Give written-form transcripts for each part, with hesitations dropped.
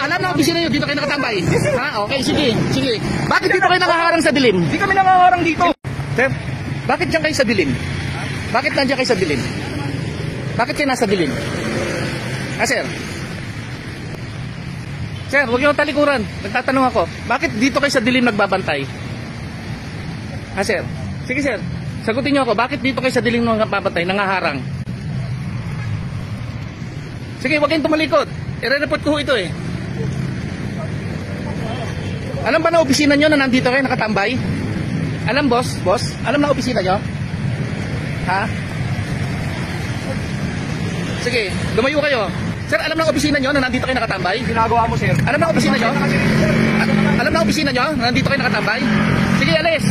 Alam na opisina nyo, dito kayo nakatambay. Ha? Okay, sige, sige. Bakit dito kayo nakaharang sa dilim? Hindi kami nangaharang dito. Sir, bakit dyan kayo sa dilim? Bakit nandiyan kayo sa dilim? Bakit kayo nasa dilim? Ah, sir? Sir, huwag yung talikuran. Nagtatanong ako. Bakit dito kayo sa dilim nagbabantay? Ah, sir? Sige, sir. Sagutin niyo ako. Bakit dito kayo sa dilim nagbabantay, nangaharang? Sige, huwag kayong tumalikod. I-report ko ito eh. Alam ba na opisina nyo na nandito kayo nakatambay? Alam, boss? Boss? Alam na opisina nyo? Ha? Sige, lumayo kayo. Sir, alam na opisina nyo na nandito kayo nakatambay? Ginagawa mo, sir. Alam na opisina nyo? Alam na opisina nyo na nandito kayo nakatambay? Sige, alis.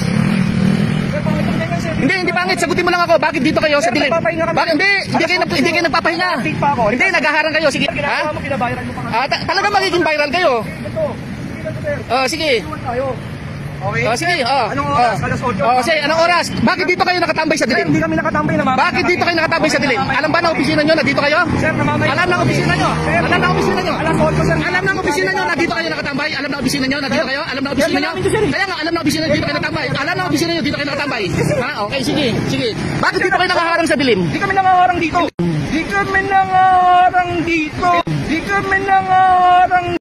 Hindi pangit. Sagutin mo lang ako. Bakit dito kayo sa dilim? Bakit? Hindi kayo nagpapahinga. Hindi, naghaharang kayo. Sige. Ha? Talaga magiging viral kayo. Sige. Okay. Sige. Anong oras? Alas 8. Sige, anong oras? Bakit dito kayo nakatambay sa dilim? Hindi kami nakatambay naman. Bakit dito kayo nakatambay sa dilim? Alam ba na opisina nyo na dito kayo? Sir, namamay. Alam na opisina nyo. Alam na opisina nyo. Alas 8, sir. Alam na opisina nyo na dito kayo nakatambay. Alam na opisina nyo na dito kayo. Alam na opisina nyo. Kaya nga, alam na opisina nyo dito kayo nakatambay. Alam na opisina nyo dito kayo nakatambay. Ha? Okay, sige. Sige. Bakit dito kayo nakaharang sa dilim? Hindi kami nangaharang dito. Hindi kami nangaharang dito. Hindi kami nangaharang